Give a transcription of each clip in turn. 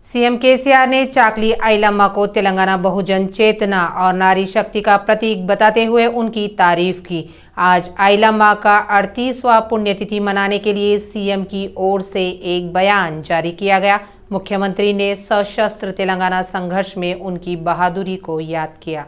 CM KCR ने चाकली आइलम्मा को तेलंगाना बहुजन चेतना और नारी शक्ति का प्रतीक बताते हुए उनकी तारीफ की। आज आइलम्मा का 38वां पुण्यतिथि मनाने के लिए सीएम की ओर से एक बयान जारी किया गया। मुख्यमंत्री ने सशस्त्र तेलंगाना संघर्ष में उनकी बहादुरी को याद किया।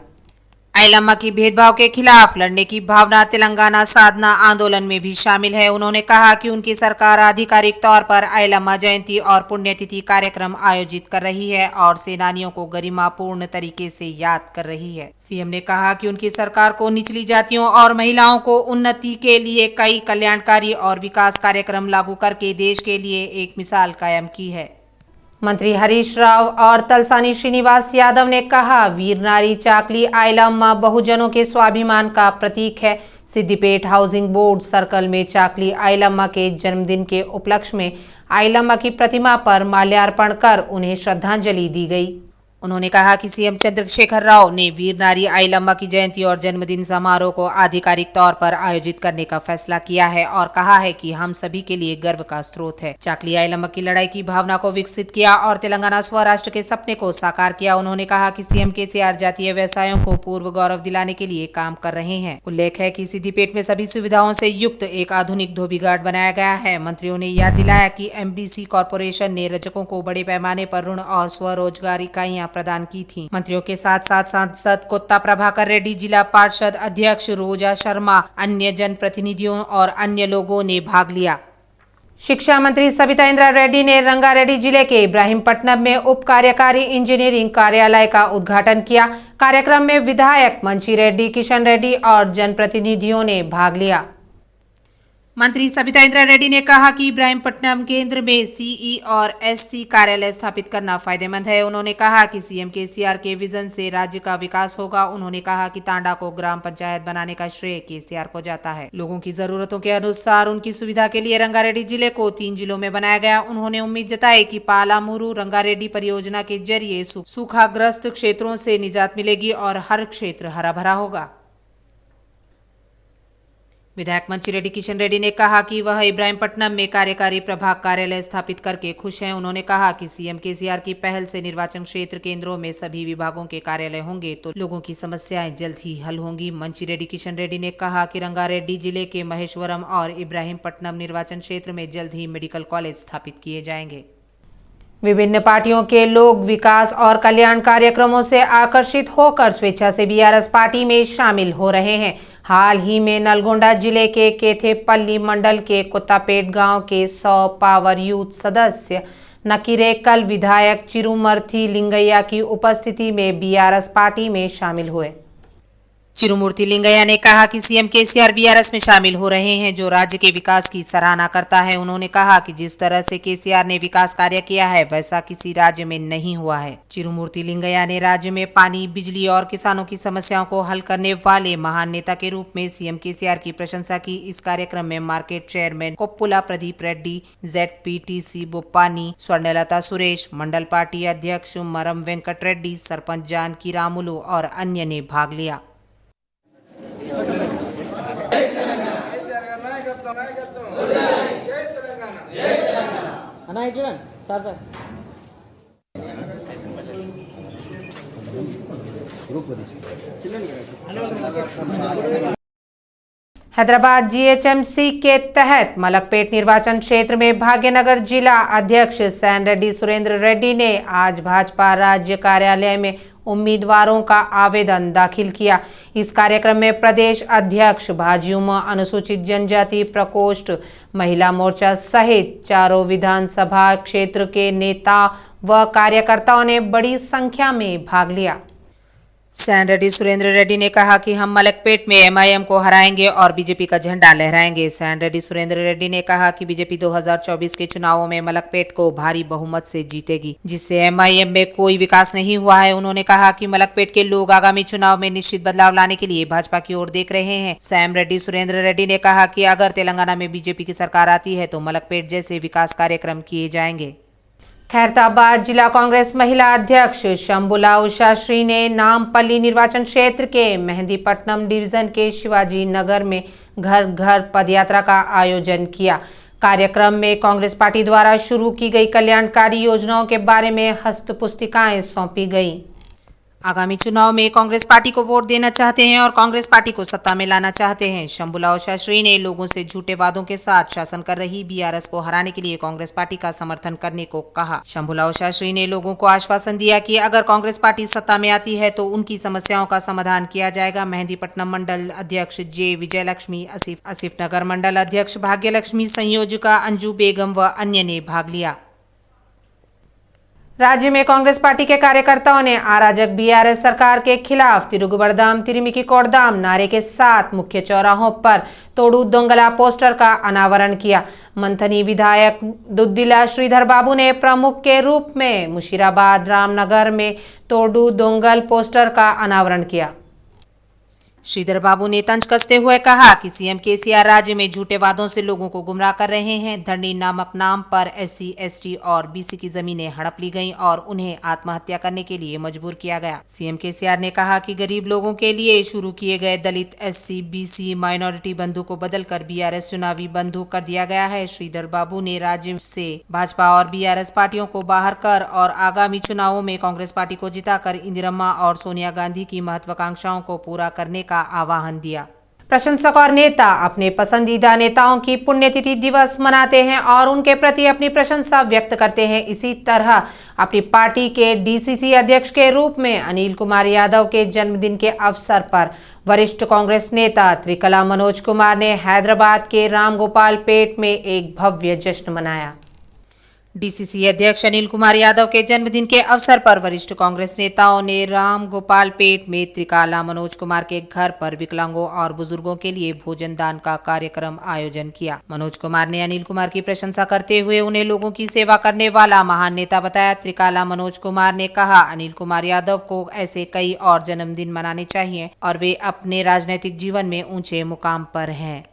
आइलम्मा की भेदभाव के खिलाफ लड़ने की भावना तेलंगाना साधना आंदोलन में भी शामिल है। उन्होंने कहा कि उनकी सरकार आधिकारिक तौर पर आइलम्मा जयंती और पुण्यतिथि कार्यक्रम आयोजित कर रही है और सेनानियों को गरिमापूर्ण तरीके से याद कर रही है। सीएम ने कहा कि उनकी सरकार को निचली जातियों और महिलाओं को उन्नति के लिए कई कल्याणकारी और विकास कार्यक्रम लागू करके देश के लिए एक मिसाल कायम की है। मंत्री हरीश राव और तलसानी श्रीनिवास यादव ने कहा, वीर नारी चाकली आइलम्मा बहुजनों के स्वाभिमान का प्रतीक है। सिद्दीपेट हाउसिंग बोर्ड सर्कल में चाकली आइलम्मा के जन्मदिन के उपलक्ष्य में आइलम्मा की प्रतिमा पर माल्यार्पण कर उन्हें श्रद्धांजलि दी गई। उन्होंने कहा कि सीएम चंद्रशेखर राव ने वीर नारी आइलम्मा की जयंती और जन्मदिन समारोह को आधिकारिक तौर पर आयोजित करने का फैसला किया है और कहा है कि हम सभी के लिए गर्व का स्रोत है। चाकली आइलम्मा की लड़ाई की भावना को विकसित किया और तेलंगाना स्वराष्ट्र के सपने को साकार किया। उन्होंने कहा कि सीएम केसीआर जातीय व्यवसायों को पूर्व गौरव दिलाने के लिए काम कर रहे हैं। उल्लेख है कि सिद्दीपेट में सभी सुविधाओं से युक्त एक आधुनिक धोबी घाट बनाया गया है। मंत्रियों ने याद दिलाया कि एमबीसी कॉरपोरेशन ने रजकों को बड़े पैमाने पर ऋण और स्वरोजगार इकाइयां प्रदान की थी। मंत्रियों के साथ साथ सांसद कोत्ता प्रभाकर रेड्डी, जिला पार्षद अध्यक्ष रोजा शर्मा, अन्य जनप्रतिनिधियों और अन्य लोगों ने भाग लिया। शिक्षा मंत्री सविता इंद्रा रेड्डी ने रंगारेड्डी जिले के इब्राहिमपट्टनम में उप कार्यकारी इंजीनियरिंग कार्यालय का उद्घाटन किया। कार्यक्रम में विधायक मंची रेड्डी, किशन रेड्डी और जनप्रतिनिधियों ने भाग लिया। मंत्री सविता इंद्रा रेड्डी ने कहा कि इब्राहिमपट्टनम केंद्र में सीई और एससी कार्यालय स्थापित करना फायदेमंद है। उन्होंने कहा कि सीएम केसीआर के विजन से राज्य का विकास होगा। उन्होंने कहा कि तांडा को ग्राम पंचायत बनाने का श्रेय केसीआर को जाता है। लोगों की जरूरतों के अनुसार उनकी सुविधा के लिए रंगारेड्डी जिले को 3 जिलों में बनाया गया। उन्होंने उम्मीद जताई कि पालामुरू रंगारेड्डी परियोजना के जरिए सूखाग्रस्त क्षेत्रों से निजात मिलेगी और हर क्षेत्र हरा भरा होगा। विधायक मंची रेड्डी, किशन रेड्डी ने कहा कि वह इब्राहिमपट्टनम में कार्यकारी प्रभाग कार्यालय स्थापित करके खुश हैं। उन्होंने कहा कि सीएम केसीआर की पहल से निर्वाचन क्षेत्र केंद्रों में सभी विभागों के कार्यालय होंगे तो लोगों की समस्याएं जल्द ही हल होंगी। मंची रेड्डी, किशन रेड्डी ने कहा कि रंगारेड्डी जिले के महेश्वरम और इब्राहिमपट्टनम निर्वाचन क्षेत्र में जल्द ही मेडिकल कॉलेज स्थापित किए जाएंगे। विभिन्न पार्टियों के लोग विकास और कल्याण कार्यक्रमों से आकर्षित होकर स्वेच्छा से बीआरएस पार्टी में शामिल हो रहे हैं। हाल ही में नलगोंडा जिले के केथेपल्ली मंडल के कुत्तापेट गांव के 100 पावर यूथ सदस्य नकीरेकल विधायक चिरुमूर्ति लिंगैया की उपस्थिति में बीआरएस पार्टी में शामिल हुए। चिरुमूर्ति लिंगैया ने कहा कि सीएम केसीआर बीआरएस में शामिल हो रहे हैं जो राज्य के विकास की सराहना करता है। उन्होंने कहा कि जिस तरह से केसीआर ने विकास कार्य किया है वैसा किसी राज्य में नहीं हुआ है। चिरुमूर्ति लिंगैया ने राज्य में पानी, बिजली और किसानों की समस्याओं को हल करने वाले महान नेता के रूप में सीएम केसीआर की प्रशंसा की। इस कार्यक्रम में market chairman Koppula Pradeep Reddy, ZPTC Boppani, Swarnalatha Suresh, मंडल पार्टी अध्यक्ष मरम वेंकट रेड्डी, सरपंच जानकी रामुलु और अन्य ने भाग लिया। हैदराबाद जीएचएमसी के तहत मलकपेट निर्वाचन क्षेत्र में भाग्यनगर जिला अध्यक्ष सैन रेड्डी सुरेंद्र रेड्डी ने आज भाजपा राज्य कार्यालय में उम्मीदवारों का आवेदन दाखिल किया। इस कार्यक्रम में प्रदेश अध्यक्ष भाजयुमो अनुसूचित जनजाति प्रकोष्ठ, महिला मोर्चा सहित चारों विधानसभा क्षेत्र के नेता व कार्यकर्ताओं ने बड़ी संख्या में भाग लिया। सैन रेड्डी सुरेंद्र रेड्डी ने कहा कि हम मलकपेट में एमआईएम को हराएंगे और बीजेपी का झंडा लहराएंगे। सैन रेड्डी सुरेंद्र रेड्डी ने कहा कि बीजेपी 2024 के चुनावों में मलकपेट को भारी बहुमत से जीतेगी, जिससे एमआईएम में कोई विकास नहीं हुआ है। उन्होंने कहा कि मलकपेट के लोग आगामी चुनाव में निश्चित बदलाव लाने के लिए भाजपा की ओर देख रहे हैं। सैम रेड्डी सुरेंद्र रेड्डी ने कहा कि अगर तेलंगाना में बीजेपी की सरकार आती है तो मलकपेट जैसे विकास कार्यक्रम किए जाएंगे। खैरताबाद जिला कांग्रेस महिला अध्यक्ष शंभुलाल शास्त्री ने नामपल्ली निर्वाचन क्षेत्र के मेहंदीपट्टनम डिवीजन के शिवाजी नगर में घर घर पदयात्रा का आयोजन किया। कार्यक्रम में कांग्रेस पार्टी द्वारा शुरू की गई कल्याणकारी योजनाओं के बारे में हस्तपुस्तिकाएं सौंपी गई। आगामी चुनाव में कांग्रेस पार्टी को वोट देना चाहते हैं और कांग्रेस पार्टी को सत्ता में लाना चाहते हैं। शंभूलाल शास्त्री ने लोगों से झूठे वादों के साथ शासन कर रही बीआरएस को हराने के लिए कांग्रेस पार्टी का समर्थन करने को कहा। शंभूलाल शास्त्री ने लोगों को आश्वासन दिया कि अगर कांग्रेस पार्टी सत्ता में आती है तो उनकी समस्याओं का समाधान किया जाएगा। मेहंदीपट्टनम मंडल अध्यक्ष जे विजयलक्ष्मी, आसिफ नगर मंडल अध्यक्ष भाग्यलक्ष्मी, संयोजिका अंजू बेगम व अन्य ने भाग लिया। राज्य में कांग्रेस पार्टी के कार्यकर्ताओं ने अराजक बीआरएस सरकार के खिलाफ तिरुगुबरदाम तिरिमिकी कोडदाम नारे के साथ मुख्य चौराहों पर तोड़ू दोंगला पोस्टर का अनावरण किया। मंथनी विधायक दुद्दिला श्रीधर बाबू ने प्रमुख के रूप में मुशीराबाद रामनगर में तोड़ू दोंगल पोस्टर का अनावरण किया। श्रीधर बाबू ने तंज कसते हुए कहा कि सीएम केसीआर राज्य में झूठे वादों से लोगों को गुमराह कर रहे हैं। धरनी नामक नाम पर एससी, एसटी और बीसी की जमीनें हड़प ली गईं और उन्हें आत्महत्या करने के लिए मजबूर किया गया। सीएम केसीआर ने कहा कि गरीब लोगों के लिए शुरू किए गए दलित, एससी, बीसी, माइनॉरिटी बंधु को बदलकर बीआरएस चुनावी बंधु कर दिया गया है। श्रीधर बाबू ने राज्य से भाजपा और बीआरएस पार्टियों को बाहर कर और आगामी चुनावों में कांग्रेस पार्टी को जिताकर इंदिरम्मा और सोनिया गांधी की महत्वाकांक्षाओं को पूरा करने का आह्वान दिया। प्रशंसक और नेता अपने पसंदीदा नेताओं की पुण्यतिथि दिवस मनाते हैं और उनके प्रति अपनी प्रशंसा व्यक्त करते हैं। इसी तरह अपनी पार्टी के डीसीसी अध्यक्ष के रूप में अनिल कुमार यादव के जन्मदिन के अवसर पर वरिष्ठ कांग्रेस नेता त्रिकला मनोज कुमार ने हैदराबाद के रामगोपाल पेट में एक भव्य जश्न मनाया। डीसीसी अध्यक्ष अनिल कुमार यादव के जन्मदिन के अवसर पर वरिष्ठ कांग्रेस नेताओं ने रामगोपाल पेट में त्रिकाला मनोज कुमार के घर पर विकलांगों और बुजुर्गों के लिए भोजन दान का कार्यक्रम आयोजन किया। मनोज कुमार ने अनिल कुमार की प्रशंसा करते हुए उन्हें लोगों की सेवा करने वाला महान नेता बताया। त्रिकाला मनोज कुमार ने कहा, अनिल कुमार यादव को ऐसे कई और जन्मदिन मनाने चाहिए और वे अपने राजनीतिक जीवन में ऊंचे मुकाम पर हैं।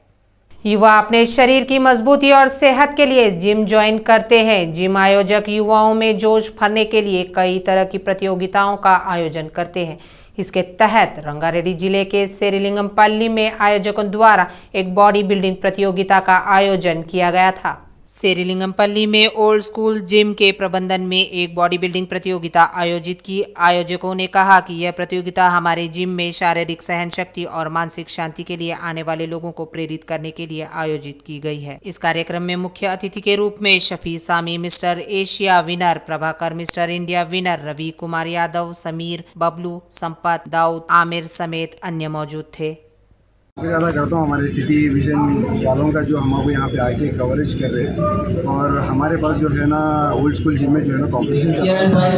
युवा अपने शरीर की मजबूती और सेहत के लिए जिम ज्वाइन करते हैं। जिम आयोजक युवाओं में जोश भरने के लिए कई तरह की प्रतियोगिताओं का आयोजन करते हैं। इसके तहत रंगारेड्डी जिले के सेरिलिंगमपल्ली में आयोजकों द्वारा एक बॉडी बिल्डिंग प्रतियोगिता का आयोजन किया गया था। सेरिलिंगमपल्ली में ओल्ड स्कूल जिम के प्रबंधन में एक बॉडी बिल्डिंग प्रतियोगिता आयोजित की। आयोजकों ने कहा कि यह प्रतियोगिता हमारे जिम में शारीरिक सहन शक्ति और मानसिक शांति के लिए आने वाले लोगों को प्रेरित करने के लिए आयोजित की गई है। इस कार्यक्रम में मुख्य अतिथि के रूप में Shafi Sami mister Asia winner, Prabhakar mister India winner, Ravi Kumar Yadav, Sameer, Bablu, Sampath, Dawood, Aamir समेत अन्य मौजूद थे। ज़्यादा करता हूँ हमारे सिटी विजन वालों का जो हम यहाँ पे आके कवरेज कर रहे हैं और हमारे पास जो है ना ओल्ड स्कूल जिम में जो है ना कॉम्पिटिशन चल रहा है।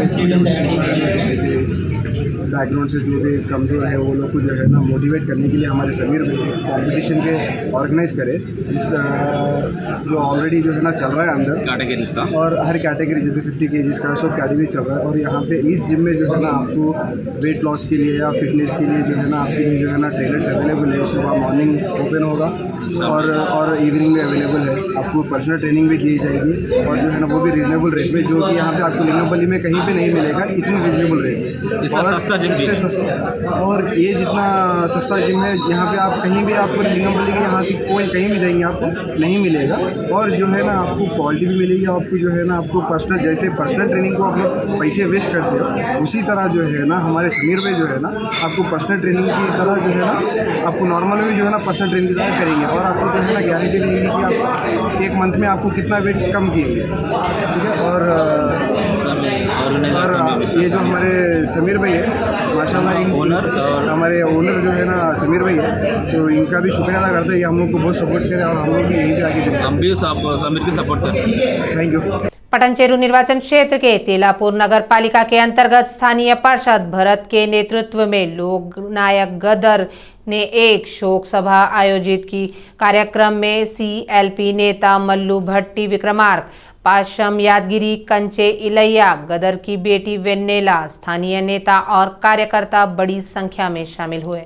बैकग्राउंड से जो भी कमज़ोर है वो लोग को जो है ना मोटिवेट करने के लिए हमारे समीर कॉम्पिटिशन के ऑर्गेनाइज करे, जिसका जो ऑलरेडी जो है ना चल रहा है अंदर कैटेगरीज का, और हर कैटेगरी जैसे 50 kg का सब कैटेगरी चल रहा है। और यहाँ पे इस जिम में जो है ना आपको वेट लॉस के लिए या फिटनेस के लिए जो है ना आपके लिए जो है ना ट्रेनर्स अवेलेबल है। सुबह मॉर्निंग ओपन होगा और इवनिंग में अवेलेबल है। आपको पर्सनल ट्रेनिंग भी दी जाएगी और जो है ना वो भी रीजनेबल रेट में, जो कि यहाँ पे आपको लिंगमपल्ली में कहीं पे नहीं मिलेगा, इतनी रीजनेबल रेट और ये जितना सस्ता जिम है यहाँ पे आप कहीं भी आपको लिंगमपल्ली के यहाँ से कोई कहीं भी जाएंगे आपको नहीं मिलेगा। और जो है ना आपको क्वालिटी भी मिलेगी, आपको जो है ना आपको पर्सनल, जैसे पर्सनल ट्रेनिंग को आप लोग पैसे वेस्ट करते हो उसी तरह जो है ना हमारे समीर में जो है ना आपको पर्सनल ट्रेनिंग की तरह जो है ना आपको नॉर्मल में जो है ना पर्सनल ट्रेनिंग की तरह करेंगे और आपको जो है ना गारंटी रहेगी कि आप एक मंथ में आपको कितना वेट कम किएंगे, ठीक है। और ये जो हमारे समीर भाई है माशाल्लाह, हमारे ओनर जो है ना समीर भाई है, तो इनका भी शुक्रिया अदा करते हैं। हम लोग को बहुत सपोर्ट करें और हम लोग भी यहीं पे आगे चलें। हम भी समीर की सपोर्ट करें। Thank you. पटनचेरू निर्वाचन क्षेत्र के तेलापुर नगर पालिका के अंतर्गत स्थानीय पार्षद भरत के नेतृत्व में लोक नायक गदर ने एक शोक सभा आयोजित की। कार्यक्रम में सीएलपी नेता मल्लू भट्टी विक्रमार्क, पाशम यादगिरी, कंचे इलैया, गदर की बेटी वेन्नेला, स्थानीय नेता और कार्यकर्ता बड़ी संख्या में शामिल हुए।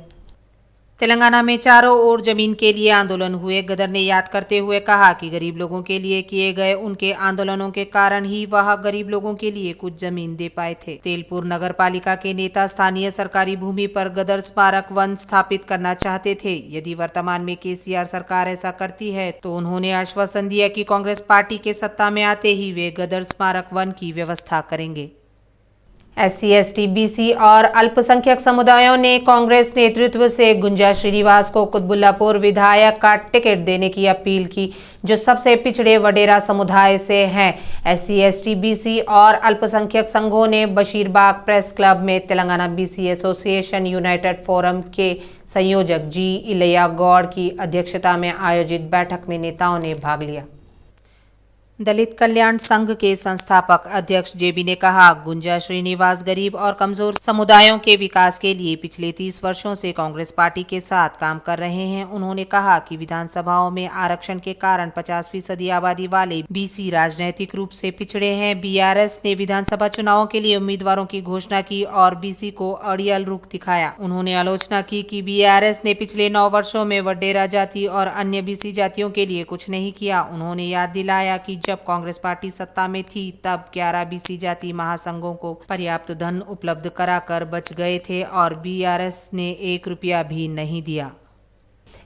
तेलंगाना में चारों ओर जमीन के लिए आंदोलन हुए। गदर ने याद करते हुए कहा कि गरीब लोगों के लिए किए गए उनके आंदोलनों के कारण ही वह गरीब लोगों के लिए कुछ जमीन दे पाए थे। तेलपुर नगर पालिका के नेता स्थानीय सरकारी भूमि पर गदर स्मारक वन स्थापित करना चाहते थे। यदि वर्तमान में केसीआर सरकार ऐसा करती है तो उन्होंने आश्वासन दिया कि कांग्रेस पार्टी के सत्ता में आते ही वे गदर स्मारक वन की व्यवस्था करेंगे। SC, ST, BC और अल्पसंख्यक समुदायों ने कांग्रेस नेतृत्व से गुंजा श्रीनिवास को कुतबुल्लापुर विधायक का टिकट देने की अपील की, जो सबसे पिछड़े वडेरा समुदाय से हैं। SC, ST, BC और अल्पसंख्यक संघों ने बशीरबाग प्रेस क्लब में Telangana BC association United forum के संयोजक G. इलैया गौड़ की अध्यक्षता में आयोजित बैठक में नेताओं ने भाग लिया। दलित कल्याण संघ के संस्थापक अध्यक्ष JB ने कहा, गुंजा श्रीनिवास गरीब और कमजोर समुदायों के विकास के लिए पिछले 30 वर्षों से कांग्रेस पार्टी के साथ काम कर रहे हैं। उन्होंने कहा कि विधानसभाओं में आरक्षण के कारण 50% आबादी वाले BC राजनैतिक रूप से पिछड़े हैं। BRS ने विधानसभा चुनावों के लिए उम्मीदवारों की घोषणा की और BC को अड़ियल रुख दिखाया। उन्होंने आलोचना की कि BRS ने पिछले 9 वर्षों में वडेरा जाति और अन्य BC जातियों के लिए कुछ नहीं किया। उन्होंने याद दिलाया कि जब कांग्रेस पार्टी सत्ता में थी तब 11 BC जाति महासंघों को पर्याप्त धन उपलब्ध कराकर बच गए थे और BRS ने 1 रुपया भी नहीं दिया।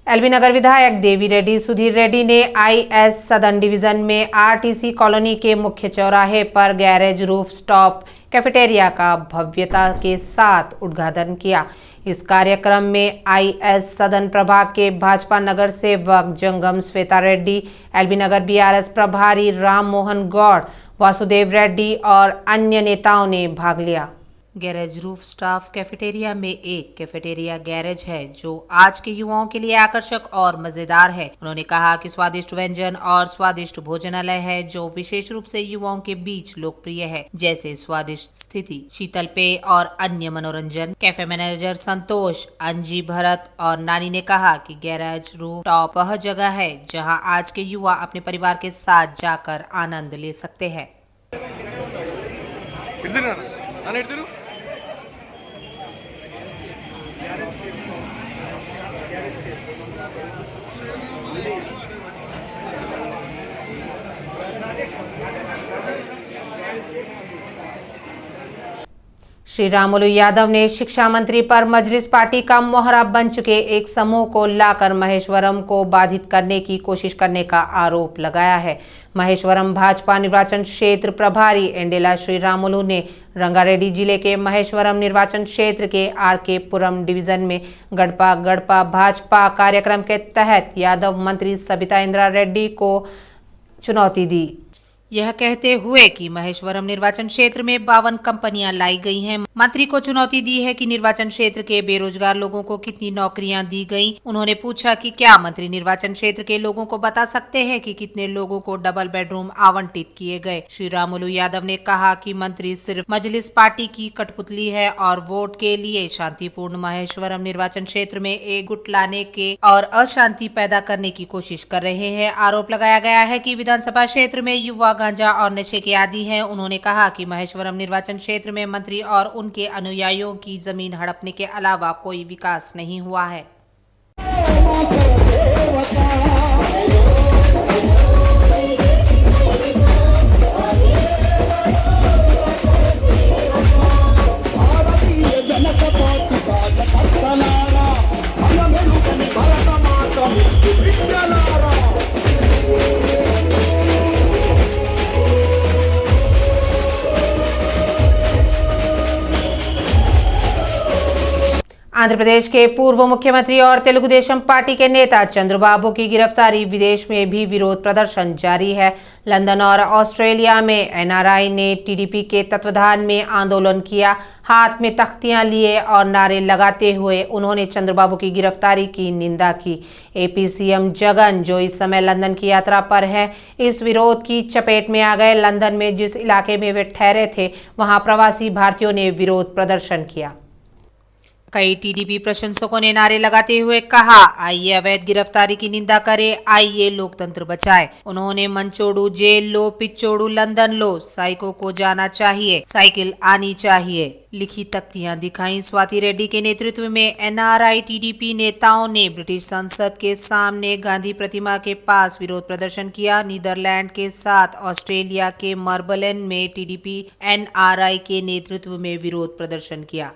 LB नगर विधायक देवी रेड्डी सुधीर रेड्डी ने IS सदन डिवीजन में RTC कॉलोनी के मुख्य चौराहे पर गैरेज रूफटॉप कैफेटेरिया का भव्यता के साथ उद्घाटन किया। इस कार्यक्रम में IS सदन प्रभाग के भाजपा नगर सेवक जंगम श्वेता रेड्डी, LB नगर BRS प्रभारी राम मोहन गौड़, वासुदेव रेड्डी और अन्य नेताओं ने भाग लिया। गैरेज रूफ स्टाफ कैफेटेरिया में एक कैफेटेरिया गैरेज है जो आज के युवाओं के लिए आकर्षक और मजेदार है। उन्होंने कहा कि स्वादिष्ट व्यंजन और स्वादिष्ट भोजनालय है जो विशेष रूप से युवाओं के बीच लोकप्रिय है, जैसे स्वादिष्ट स्थिति, शीतल पेय और अन्य मनोरंजन। कैफे मैनेजर संतोष, अंजी भरत और नानी ने कहा कि गैरेज रूफ टॉप वह जगह है जहां आज के युवा अपने परिवार के साथ जाकर आनंद ले सकते हैं। श्री रामुलु यादव ने शिक्षा मंत्री पर मजलिस पार्टी का मोहरा बन चुके एक समूह को लाकर महेश्वरम को बाधित करने की कोशिश करने का आरोप लगाया है। महेश्वरम भाजपा निर्वाचन क्षेत्र प्रभारी एंडेला श्री रामुलु ने रंगारेड्डी जिले के महेश्वरम निर्वाचन क्षेत्र के RK पुरम डिवीजन में गड़पा गड़पा भाजपा कार्यक्रम के तहत यादव मंत्री सबिता इंद्रा रेड्डी को चुनौती दी। यह कहते हुए कि महेश्वरम निर्वाचन क्षेत्र में 52 कंपनियां लाई गई हैं। मंत्री को चुनौती दी है कि निर्वाचन क्षेत्र के बेरोजगार लोगों को कितनी नौकरियां दी गईं। उन्होंने पूछा कि क्या मंत्री निर्वाचन क्षेत्र के लोगों को बता सकते हैं कि कितने लोगों को डबल बेडरूम आवंटित किए गए। श्री रामुलु यादव ने कहा कि मंत्री सिर्फ मजलिस पार्टी की कठपुतली है और वोट के लिए शांतिपूर्ण महेश्वरम निर्वाचन क्षेत्र में एक गुट लाने के और अशांति पैदा करने की कोशिश कर रहे हैं। आरोप लगाया गया है कि विधानसभा क्षेत्र में युवा गांजा और नशे के आदी हैं। उन्होंने कहा कि महेश्वरम निर्वाचन क्षेत्र में मंत्री और उनके अनुयायियों की जमीन हड़पने के अलावा कोई विकास नहीं हुआ है। आंध्र प्रदेश के पूर्व मुख्यमंत्री और तेलुगु देशम पार्टी के नेता चंद्रबाबू की गिरफ्तारी, विदेश में भी विरोध प्रदर्शन जारी है। लंदन और ऑस्ट्रेलिया में NRI ने TDP के तत्वाधान में आंदोलन किया। हाथ में तख्तियां लिए और नारे लगाते हुए उन्होंने चंद्रबाबू की गिरफ्तारी की निंदा की। AP CM जगन, जो इस समय लंदन की यात्रा पर हैं, इस विरोध की चपेट में आ गए। लंदन में जिस इलाके में वे ठहरे थे वहां प्रवासी भारतीयों ने विरोध प्रदर्शन किया। कई टीडीपी प्रशंसकों ने नारे लगाते हुए कहा, आइए अवैध गिरफ्तारी की निंदा करें, आइए लोकतंत्र बचाएं। उन्होंने मनचोड़ू जेल लो, पिछोड़ू लंदन लो, साइको को जाना चाहिए, साइकिल आनी चाहिए लिखी तख्तियां दिखाई। स्वाति रेड्डी के नेतृत्व में एनआरआई टीडीपी नेताओं ने ब्रिटिश संसद के सामने गांधी प्रतिमा के पास विरोध प्रदर्शन किया। नीदरलैंड के साथ ऑस्ट्रेलिया के मर्बलन में टीडीपी एनआरआई के नेतृत्व में विरोध प्रदर्शन किया।